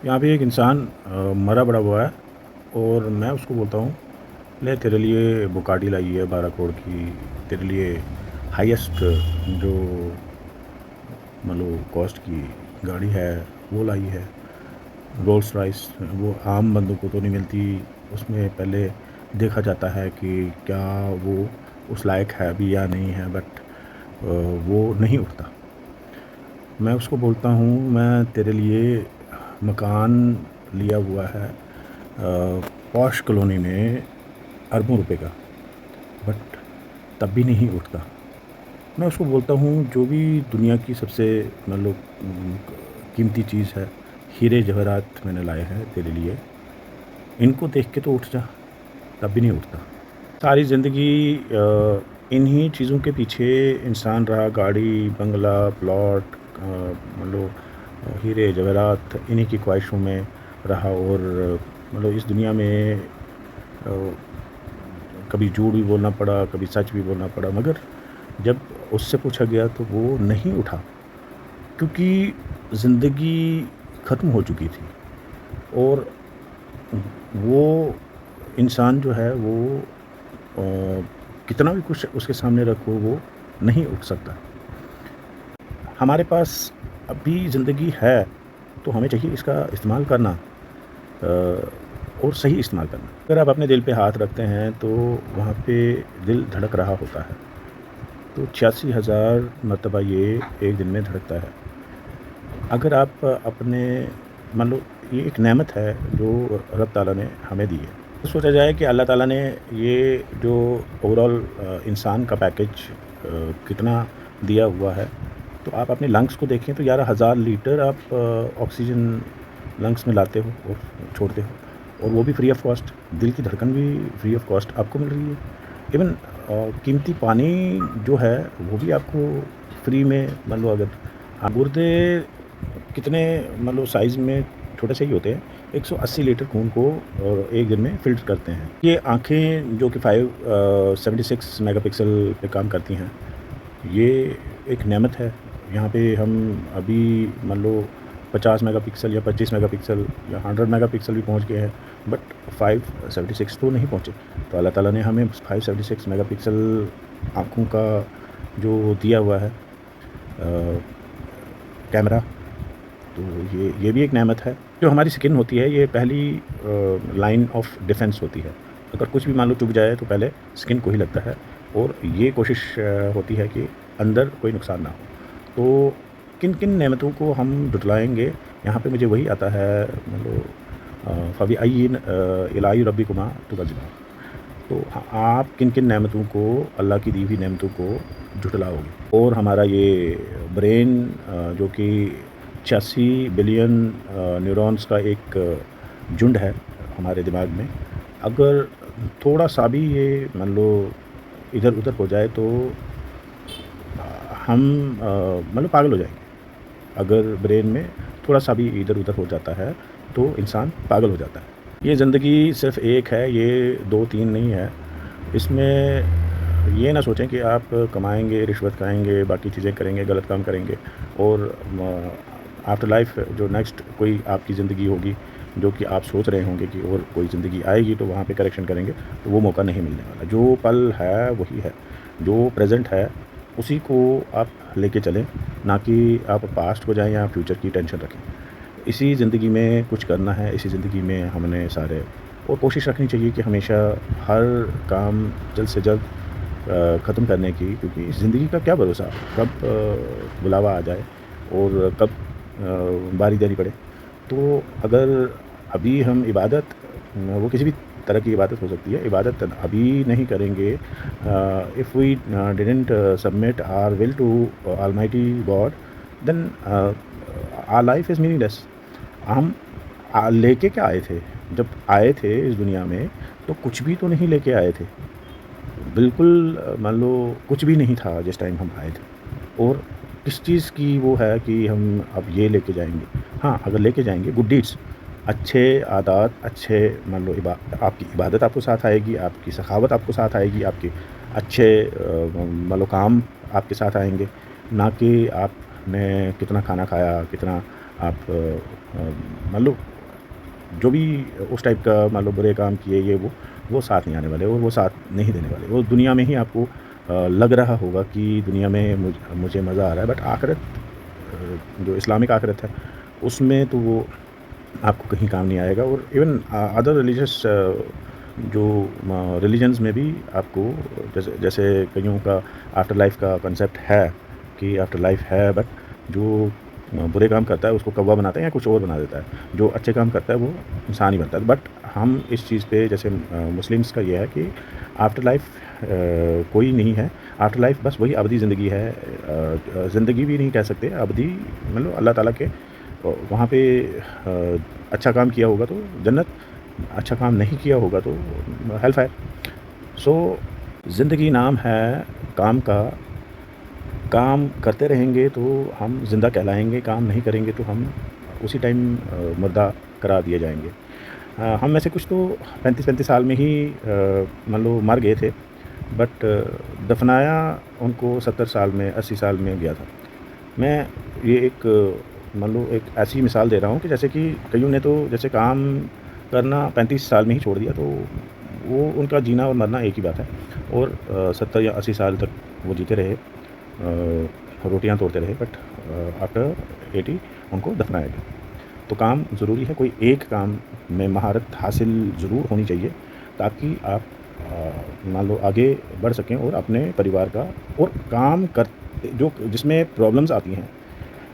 यहाँ पे एक इंसान मरा पड़ा हुआ है और मैं उसको बोलता हूँ, ले तेरे लिए बुगाटी लाई है 12 करोड़ की, तेरे लिए हाईएस्ट जो मतलब कॉस्ट की गाड़ी है वो लाई है, रोल्स रॉयस। वो आम बंदों को तो नहीं मिलती। उसमें पहले देखा जाता है कि क्या वो उस लायक है भी या नहीं है, बट वो नहीं उठता। मैं उसको बोलता हूँ, मैं तेरे लिए मकान लिया हुआ है पॉश कॉलोनी में अरबों रुपए का, बट तब भी नहीं उठता। मैं उसको बोलता हूँ, जो भी दुनिया की सबसे मतलब कीमती चीज़ है, हीरे जवाहरात मैंने लाए हैं तेरे लिए, इनको देख के तो उठ जा, तब भी नहीं उठता। सारी ज़िंदगी इन्हीं चीज़ों के पीछे इंसान रहा, गाड़ी, बंगला, प्लॉट, मतलब हीरे जवाहरात, इन्हीं की ख्वाहिशों में रहा। और मतलब इस दुनिया में कभी झूठ भी बोलना पड़ा, कभी सच भी बोलना पड़ा, मगर जब उससे पूछा गया तो वो नहीं उठा, क्योंकि ज़िंदगी ख़त्म हो चुकी थी। और वो इंसान जो है वो कितना भी कुछ उसके सामने रखो वो नहीं उठ सकता। हमारे पास अभी ज़िंदगी है तो हमें चाहिए इसका इस्तेमाल करना, और सही इस्तेमाल करना। अगर आप अपने दिल पे हाथ रखते हैं तो वहाँ पे दिल धड़क रहा होता है, तो 86,000 मरतबा ये एक दिन में धड़कता है। अगर आप अपने मान लो, ये एक नेमत है जो रब ताला ने हमें दी है। तो सोचा जाए कि अल्लाह ताला ने ये जो ओवरऑल इंसान का पैकेज कितना दिया हुआ है, तो आप अपने लंग्स को देखें तो 11,000 लीटर आप ऑक्सीजन लंग्स में लाते हो और छोड़ते हो, और वो भी फ्री ऑफ कॉस्ट। दिल की धड़कन भी फ्री ऑफ कॉस्ट आपको मिल रही है। इवन कीमती पानी जो है वो भी आपको फ्री में, मान लो अगर आप गुर्दे कितने मतलब साइज़ में छोटे से ही होते हैं, 180 लीटर खून को और एक दिन में फ़िल्टर करते हैं। ये आँखें जो कि 76 मेगापिक्सल पे काम करती हैं, ये एक नेमत है। यहाँ पे हम अभी मान लो 50 मेगापिक्सल या 25 मेगापिक्सल या 100 मेगापिक्सल भी पहुँच गए हैं, बट 576 तो नहीं पहुँचे। तो अल्लाह ताला ने हमें 576 मेगापिक्सल आँखों का जो दिया हुआ है कैमरा, तो ये भी एक नेमत है। जो हमारी स्किन होती है, ये पहली लाइन ऑफ डिफेंस होती है। अगर कुछ भी मान लो चुभ जाए तो पहले स्किन को ही लगता है, और ये कोशिश होती है कि अंदर कोई नुकसान ना हो। तो किन किन नेमतों को हम जुटलाएँगे, यहाँ पे मुझे वही आता है, मतलब फ़बीअय्यि आलाइ रब्बिकुमा तुकज़्ज़िबान। तो आप किन किन नेमतों को, अल्लाह की दी हुई नेमतों को जुटलाओगे। और हमारा ये ब्रेन जो कि 86 बिलियन न्यूरॉन्स का एक झुंड है हमारे दिमाग में, अगर थोड़ा सा भी ये मान लो इधर उधर हो जाए तो हम मतलब पागल हो जाएंगे। अगर ब्रेन में थोड़ा सा भी इधर उधर हो जाता है तो इंसान पागल हो जाता है। ये ज़िंदगी सिर्फ़ एक है, ये 2-3 नहीं है। इसमें ये ना सोचें कि आप कमाएँगे, रिश्वत खाएँगे, बाकी चीज़ें करेंगे, गलत काम करेंगे, और आफ्टर लाइफ़ जो नेक्स्ट कोई आपकी ज़िंदगी होगी, जो कि आप सोच रहे होंगे कि और कोई ज़िंदगी आएगी तो वहाँ पे करेक्शन करेंगे, तो वो मौका नहीं मिलने वाला। जो पल है वही है, जो प्रेज़ेंट है उसी को आप लेके चलें, ना कि आप पास्ट को जाएँ या फ्यूचर की टेंशन रखें। इसी ज़िंदगी में कुछ करना है, इसी ज़िंदगी में हमने सारे, और कोशिश रखनी चाहिए कि हमेशा हर काम जल्द से जल्द ख़त्म करने की, क्योंकि ज़िंदगी का क्या भरोसा, कब बुलावा आ जाए और कब बारी देनी पड़े। तो अगर अभी हम इबादत, वो किसी भी तरह की इबादत हो सकती है, इबादत अभी नहीं करेंगे, if we didn't submit our will to almighty God, then our life is meaningless. हम लेके क्या आए थे? जब आए थे इस दुनिया में तो कुछ भी तो नहीं लेके आए थे। बिल्कुल मान लो कुछ भी नहीं था जिस टाइम हम आए थे, और किस चीज़ की वो है कि हम अब ये लेके जाएँगे। हाँ, अगर लेके जाएँगे गुड डीड्स, अच्छे आदात, अच्छे मान लो आपकी इबादत आपको साथ आएगी, आपकी सखावत आपको साथ आएगी, आपके अच्छे मान लो काम आपके साथ आएँगे, ना कि आपने कितना खाना खाया, कितना आप मान लो जो भी उस टाइप का मान लो बुरे काम किए ये वो साथ नहीं आने वाले और वो साथ नहीं देने वाले। वो दुनिया में ही आपको लग रहा होगा कि दुनिया में मुझे मज़ा आ रहा है, बट आखिरत जो इस्लामिक आखिरत है उसमें तो वो आपको कहीं काम नहीं आएगा। और इवन अदर रिलीजियस जो रिलीजन्स में भी आपको जैसे जैसे कईयों का आफ्टर लाइफ का कंसेप्ट है कि आफ्टर लाइफ है, बट जो बुरे काम करता है उसको कौवा बनाते हैं या कुछ और बना देता है, जो अच्छे काम करता है वो इंसान ही बनता है। बट हम इस चीज़ पे जैसे मुस्लिम्स का ये है कि आफ्टर लाइफ कोई नहीं है। आफ्टर लाइफ बस वही अवधी ज़िंदगी है, ज़िंदगी भी नहीं कह सकते, अवधी मतलब अल्लाह ताला के वहाँ पे अच्छा काम किया होगा तो जन्नत, अच्छा काम नहीं किया होगा तो हेल फायर। सो ज़िंदगी नाम है काम का, काम करते रहेंगे तो हम ज़िंदा कहलाएंगे, काम नहीं करेंगे तो हम उसी टाइम मुर्दा करार दिए जाएंगे। हम में से कुछ तो 35-35 साल में ही मान लो मर गए थे, बट दफनाया उनको 70 साल में 80 साल में गया था। मैं ये एक मान लो एक ऐसी मिसाल दे रहा हूँ कि जैसे कि कईयों ने तो जैसे काम करना 35 साल में ही छोड़ दिया, तो वो उनका जीना और मरना एक ही बात है। और 70 या 80 साल तक वो जीते रहे, रोटियां तोड़ते रहे, बट आफ्टर 80 उनको दफनाया गया। तो काम ज़रूरी है, कोई एक काम में महारत हासिल ज़रूर होनी चाहिए ताकि आप मान लो आगे बढ़ सकें और अपने परिवार का और काम कर जो जिसमें प्रॉब्लम्स आती हैं।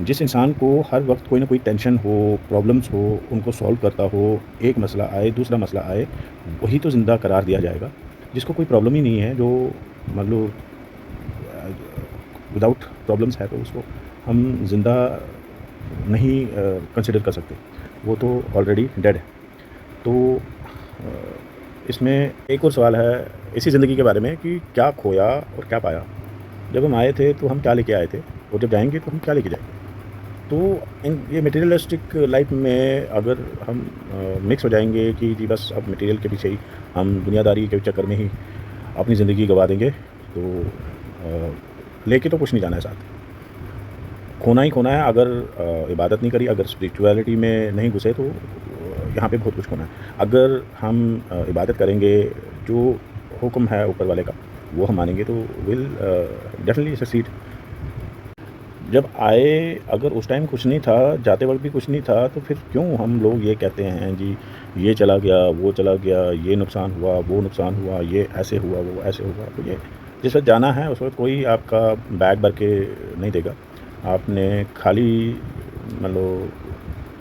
जिस इंसान को हर वक्त कोई ना कोई टेंशन हो, प्रॉब्लम्स हो, उनको सॉल्व करता हो, एक मसला आए दूसरा मसला आए, वही तो ज़िंदा करार दिया जाएगा। जिसको कोई प्रॉब्लम ही नहीं है, जो मान लो विदाउट प्रॉब्लम्स है, तो उसको हम ज़िंदा नहीं कंसिडर कर सकते, वो तो ऑलरेडी डेड है। तो इसमें एक और सवाल है इसी ज़िंदगी के बारे में कि क्या खोया और क्या पाया। जब हम आए थे तो हम क्या लेके आए थे, और जब जाएंगे तो हम क्या लेके जाएंगे। तो इन ये मटेरियलिस्टिक लाइफ में अगर हम मिक्स हो जाएंगे कि जी बस अब मटेरियल के पीछे ही हम दुनियादारी के चक्कर में ही अपनी ज़िंदगी गंवा देंगे, तो लेके तो कुछ नहीं जाना है साथ, खोना ही खोना है। अगर इबादत नहीं करी, अगर स्पिरिचुअलिटी में नहीं घुसे, तो यहाँ पे बहुत कुछ खोना है। अगर हम इबादत करेंगे, जो हुक्म है ऊपर वाले का वो हम मानेंगे, तो विल डेफिनेटली सक्सीड। जब आए अगर उस टाइम कुछ नहीं था, जाते वक्त भी कुछ नहीं था, तो फिर क्यों हम लोग ये कहते हैं जी ये चला गया, वो चला गया, ये नुकसान हुआ, वो नुकसान हुआ, ये ऐसे हुआ, वो ऐसे हुआ। तो ये जिस वक्त जाना है उस वक्त कोई आपका बैग भर के नहीं देगा, आपने खाली मान लो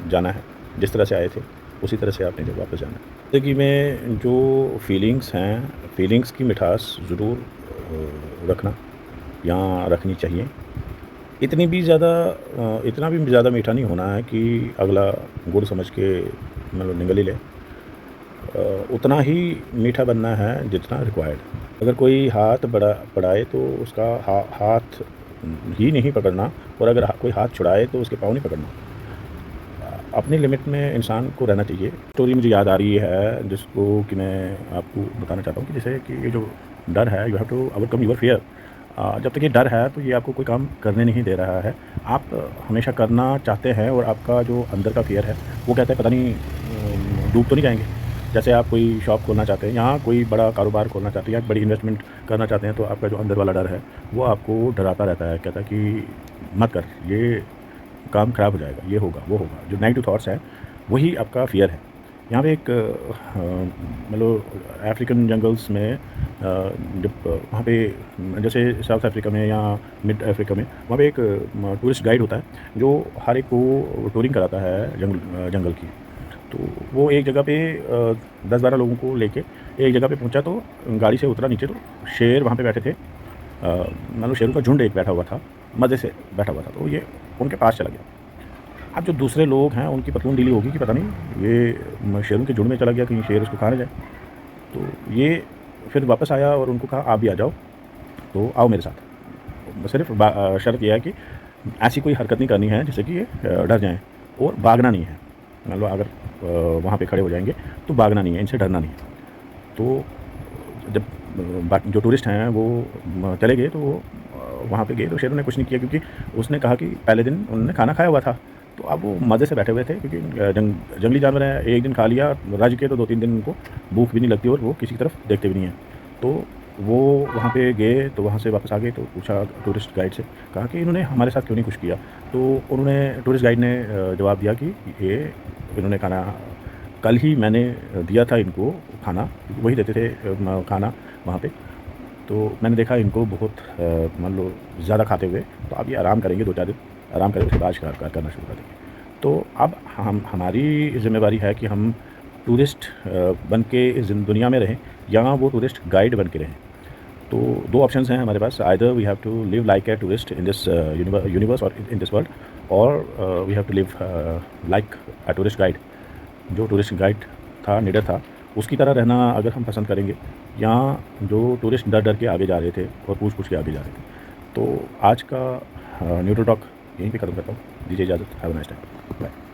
जाना है, जिस तरह से आए थे उसी तरह से आपने जब वापस जाना है। ज़िंदगी में जो फीलिंग्स हैं, फीलिंग्स की मिठास ज़रूर रखना या रखनी चाहिए। इतनी भी ज़्यादा इतना भी ज़्यादा मीठा नहीं होना है कि अगला गुड़ समझ के मतलब निगल ही ले। उतना ही मीठा बनना है जितना रिक्वायर्ड। अगर कोई हाथ बढ़ाए तो उसका हाथ ही नहीं पकड़ना, और अगर कोई हाथ छुड़ाए तो उसके पाँव नहीं पकड़ना। अपनी लिमिट में इंसान को रहना चाहिए। स्टोरी मुझे याद आ रही है जिसको कि मैं आपको बताना चाहता हूँ कि जैसे कि ये जो डर है, you have to overcome your fear. जब तक ये डर है तो ये आपको कोई काम करने नहीं दे रहा है। आप हमेशा करना चाहते हैं और आपका जो अंदर का फियर है वो कहता है पता नहीं डूब तो नहीं जाएंगे। जैसे आप कोई शॉप खोलना चाहते हैं या कोई बड़ा कारोबार खोलना चाहते हैं या बड़ी इन्वेस्टमेंट करना चाहते हैं, तो आपका जो अंदर वाला डर है वो आपको डराता रहता है, कहता है कि मत कर, ये काम ख़राब हो जाएगा, ये होगा, वो होगा। जो नेगेटिव थॉट्स हैं वही आपका फियर है। यहाँ पे एक मतलब अफ्रीकन जंगल्स में जब वहाँ पे जैसे साउथ अफ्रीका में या मिड अफ्रीका में वहाँ पे एक टूरिस्ट गाइड होता है जो हर एक को टूरिंग कराता है जंगल की। तो वो एक जगह पे 10-12 लोगों को लेके एक जगह पे पहुँचा, तो गाड़ी से उतरा नीचे, तो शेर वहाँ पे बैठे थे। मान लो शेरों का झुंड एक बैठा हुआ था, मज़े से बैठा हुआ था, तो ये उनके पास चला गया। अब जो दूसरे लोग हैं उनकी पतलून ढीली होगी कि पता नहीं ये शेरों के झुंड में चला गया, कहीं शेर इसको खा ना जाए। तो ये फिर वापस आया और उनको कहा आप भी आ जाओ, तो आओ मेरे साथ। सिर्फ शर्त यह है कि ऐसी कोई हरकत नहीं करनी है जिससे कि ये डर जाएँ, और भागना नहीं है। मान लो अगर वहाँ पे खड़े हो जाएंगे तो भागना नहीं है, इनसे डरना नहीं है। तो जब बाकी जो टूरिस्ट हैं वो चले गए, तो वो वहाँ पे गए तो शेरों ने कुछ नहीं किया, क्योंकि उसने कहा कि पहले दिन उन्होंने खाना खाया हुआ था, तो अब वो मज़े से बैठे हुए थे, क्योंकि जंगली जानवर हैं, एक दिन खा लिया रज के तो 2-3 दिन उनको भूख भी नहीं लगती और वो किसी की तरफ देखते भी नहीं हैं। तो वो वहाँ पे गए, तो वहाँ से वापस आ गए, तो पूछा टूरिस्ट गाइड से, कहा कि इन्होंने हमारे साथ क्यों नहीं कुछ किया। तो उन्होंने टूरिस्ट गाइड ने जवाब दिया कि ये इन्होंने खाना कल ही मैंने दिया था इनको खाना, वही देते थे खाना वहाँ पे। तो मैंने देखा इनको बहुत मान लो ज़्यादा खाते हुए, तो अब ये आराम करेंगे 2-4 दिन, आराम करें उसके बाद शिकार करना शुरू कर देंगे। तो अब हमारी ज़िम्मेवारी है कि हम टूरिस्ट बन के इस दुनिया में रहें, या वो टूरिस्ट गाइड बन के रहें। तो 2 ऑप्शंस हैं हमारे पास, either we have to live like a tourist in this universe और इन दिस वर्ल्ड, और we have to live like a tourist guide. जो टूरिस्ट गाइड था, निडर था, उसकी तरह रहना अगर हम पसंद करेंगे, या जो टूरिस्ट डर डर के आगे जा रहे थे और पूछ पूछ के आगे जा रहे थे। तो आज का न्यूट्रल टॉक यहीं पे ख़त्म करता हूँ। दीजिए इजाज़त। Have a nice time. Bye.